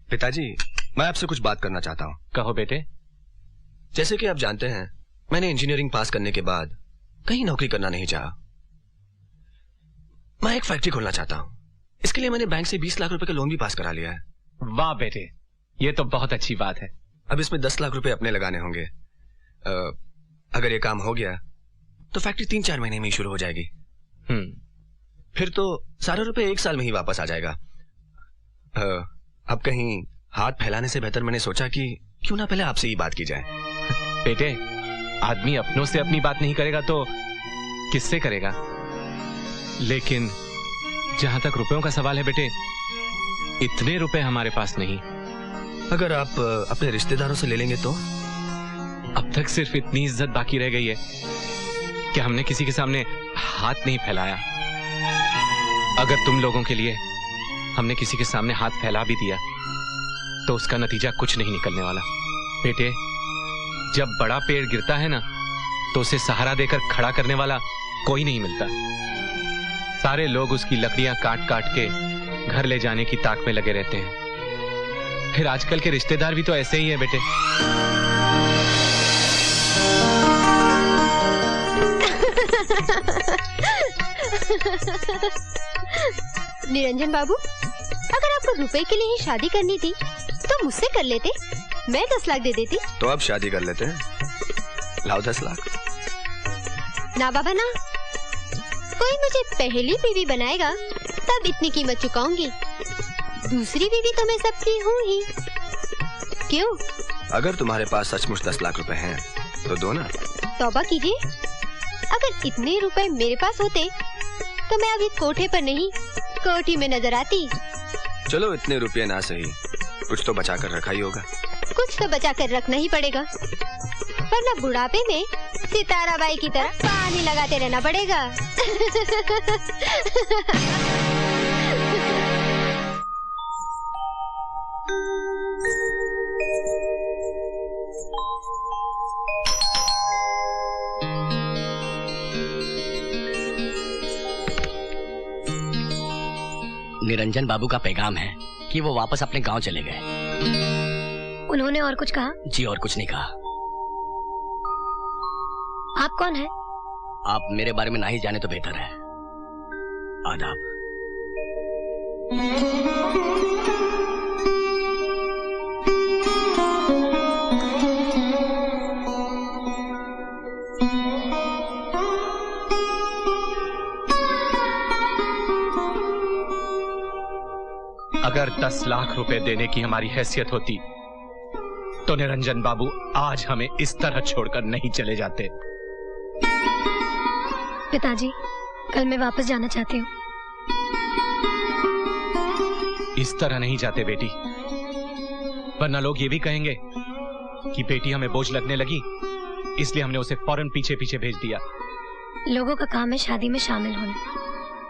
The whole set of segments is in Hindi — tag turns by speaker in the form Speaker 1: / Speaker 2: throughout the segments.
Speaker 1: पिताजी, मैं आपसे कुछ बात करना चाहता हूँ।
Speaker 2: कहो बेटे।
Speaker 1: जैसे कि आप जानते हैं, मैंने इंजीनियरिंग पास करने के बाद कहीं नौकरी करना नहीं चाहा। मैं एक फैक्ट्री खोलना चाहता हूँ। इसके लिए मैंने बैंक से 20 लाख रुपए का लोन भी पास करा लिया है।
Speaker 2: वाह बेटे, ये तो बहुत अच्छी बात है।
Speaker 1: अब इसमें 10 लाख रुपए अपने लगाने होंगे। अगर ये काम हो गया तो फैक्ट्री 3-4 महीने में ही शुरू हो जाएगी। फिर तो सारे रुपए 1 साल में ही वापस आ जाएगा। अब कहीं हाथ फैलाने से बेहतर मैंने सोचा कि क्यों ना पहले आपसे ही बात की जाए।
Speaker 2: बेटे, आदमी अपनों से अपनी बात नहीं करेगा तो किससे करेगा? लेकिन जहां तक रुपयों का सवाल है बेटे, इतने रुपए हमारे पास नहीं।
Speaker 1: अगर आप अपने रिश्तेदारों से ले लेंगे तो?
Speaker 2: अब तक सिर्फ इतनी इज्जत बाकी रह गई है कि हमने किसी के सामने हाथ नहीं फैलाया। अगर तुम लोगों के लिए हमने किसी के सामने हाथ फैला भी दिया तो उसका नतीजा कुछ नहीं निकलने वाला। बेटे, जब बड़ा पेड़ गिरता है ना तो उसे सहारा देकर खड़ा करने वाला कोई नहीं मिलता। सारे लोग उसकी लकड़ियां काट काट के घर ले जाने की ताक में लगे रहते हैं। फिर आजकल के रिश्तेदार भी तो ऐसे ही है बेटे।
Speaker 3: निरंजन बाबू, अगर आपको रुपए के लिए ही शादी करनी थी तो मुझसे कर लेते, मैं 10 लाख दे देती।
Speaker 1: तो अब शादी कर लेते हैं। लाओ 10 लाख।
Speaker 3: ना बाबा ना, कोई मुझे पहली बीवी बनाएगा तब इतनी कीमत चुकाऊंगी। दूसरी बीवी तो मैं सबकी हूँ ही। क्यों?
Speaker 1: अगर तुम्हारे पास सचमुच 10 लाख रुपए हैं तो दो ना।
Speaker 3: तौबा कीजिए, अगर इतने रुपए मेरे पास होते तो मैं अभी कोठे पर नहीं कोठी में नजर आती।
Speaker 1: चलो इतने रुपये ना सही, कुछ तो बचा कर रखा ही होगा।
Speaker 3: कुछ तो बचा कर रखना ही पड़ेगा, वरना बुढ़ापे में सितारा बाई की तरह पानी लगाते रहना पड़ेगा।
Speaker 4: निरंजन बाबू का पैगाम है कि वो वापस अपने गांव चले गए।
Speaker 3: उन्होंने और कुछ कहा?
Speaker 4: जी और कुछ नहीं कहा।
Speaker 3: आप कौन है?
Speaker 4: आप मेरे बारे में ना ही जाने तो बेहतर है। आदाब।
Speaker 2: अगर 10 लाख रुपए देने की हमारी हैसियत होती तो निरंजन बाबू आज हमें इस तरह छोड़कर नहीं चले जाते।
Speaker 3: पिताजी, कल मैं वापस जाना चाहती हूँ।
Speaker 2: इस तरह नहीं जाते बेटी, वरना लोग ये भी कहेंगे कि बेटी हमें बोझ लगने लगी, इसलिए हमने उसे फौरन पीछे पीछे भेज दिया।
Speaker 3: लोगों का काम है शादी में शामिल होना,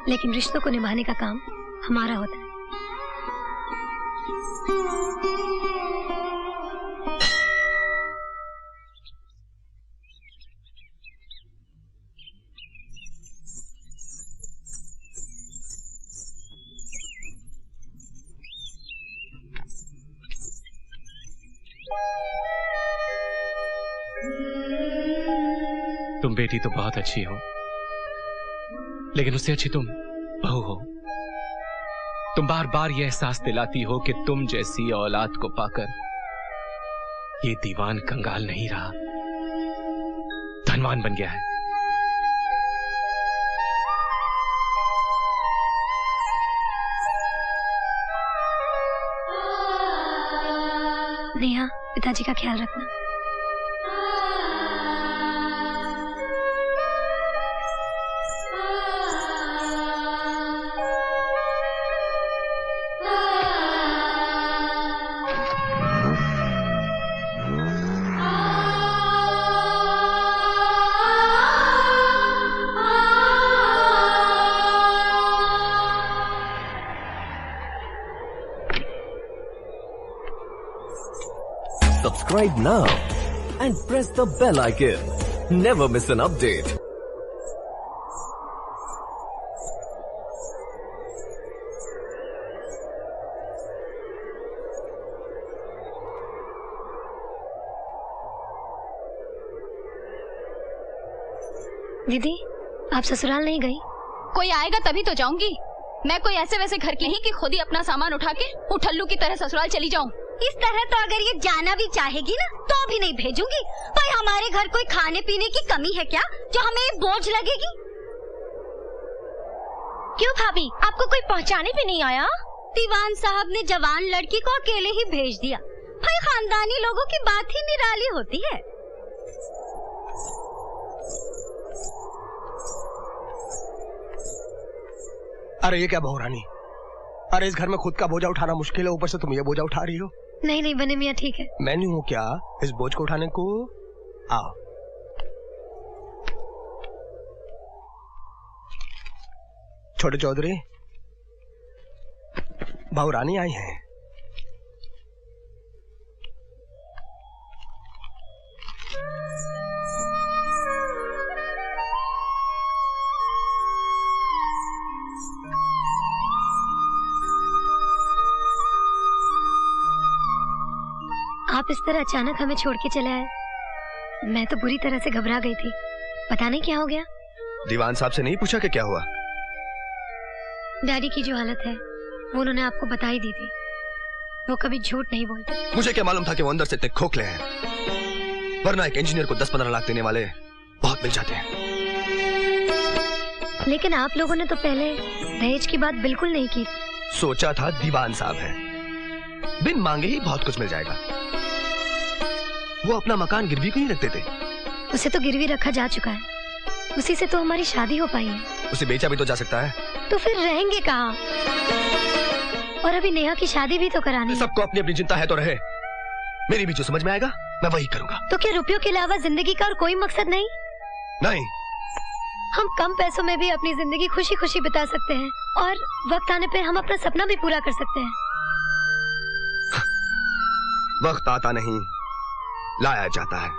Speaker 3: लेकिन रिश्तों को निभाने का काम हमारा होता है।
Speaker 2: तुम बेटी तो बहुत अच्छी हो, लेकिन उससे अच्छी तुम बहू हो। तुम बार बार यह एहसास दिलाती हो कि तुम जैसी औलाद को पाकर ये दीवान कंगाल नहीं रहा, धनवान बन गया है।
Speaker 3: नेहा, पिताजी का ख्याल रखना।
Speaker 5: Subscribe now and press the bell icon. Never miss an update.
Speaker 6: दीदी, आप ससुराल नहीं गई?
Speaker 7: कोई आएगा तभी तो जाऊंगी। मैं कोई ऐसे वैसे घर की नहीं कि खुद ही अपना सामान उठा के उठल्लू की तरह ससुराल चली जाऊं।
Speaker 6: इस तरह तो अगर ये जाना भी चाहेगी ना तो भी नहीं भेजूंगी। भाई हमारे घर कोई खाने पीने की कमी है क्या जो हमें ये बोझ लगेगी? क्यों भाभी, आपको कोई पहुंचाने भी नहीं आया? दीवान साहब ने जवान लड़की को अकेले ही भेज दिया। भाई खानदानी लोगों की बात ही निराली होती है।
Speaker 8: अरे ये क्या बहुरानी, अरे इस घर में खुद का बोझा उठाना मुश्किल है, ऊपर से तुम ये बोझा उठा रही हो।
Speaker 6: नहीं नहीं बने मियाँ, ठीक है।
Speaker 8: मैं नहीं हूँ क्या इस बोझ को उठाने को? आओ। छोटे चौधरी, बहुरानी आई हैं।
Speaker 6: आप इस तरह अचानक हमें छोड़ के चले आए। मैं तो बुरी तरह से घबरा गई थी, पता नहीं क्या हो गया।
Speaker 1: दीवान साहब से नहीं पूछा कि क्या हुआ?
Speaker 6: डैडी की जो हालत है वो उन्होंने आपको बता ही दी थी। वो कभी झूठ नहीं बोलते।
Speaker 1: मुझे क्या मालूम था कि वो अंदर से इतने खोखले हैं, वरना एक इंजीनियर को 10-15 लाख देने वाले बहुत मिल जाते हैं।
Speaker 6: लेकिन आप लोगों ने तो पहले दहेज की बात बिल्कुल नहीं की।
Speaker 1: सोचा था दीवान साहब है, बिन मांगे ही बहुत कुछ मिल जाएगा। वो अपना मकान गिरवी क्यों नहीं रखते थे?
Speaker 6: उसे तो गिरवी रखा जा चुका है, उसी से तो हमारी शादी हो पाई है।
Speaker 1: उसे बेचा भी तो जा सकता है।
Speaker 6: तो फिर रहेंगे कहाँ? और अभी नेहा की शादी भी तो करानी है।
Speaker 1: सबको अपनी अपनी चिंता है तो रहे, मेरी भी जो समझ में आएगा मैं वही करूंगा।
Speaker 6: तो क्या रुपयों के अलावा जिंदगी का और कोई मकसद नहीं?
Speaker 1: नहीं,
Speaker 6: हम कम पैसों में भी अपनी जिंदगी खुशी खुशी बिता सकते हैं और वक्त आने पे हम अपना सपना भी पूरा कर सकते हैं।
Speaker 1: वक्त आता नहीं, लाया जाता है।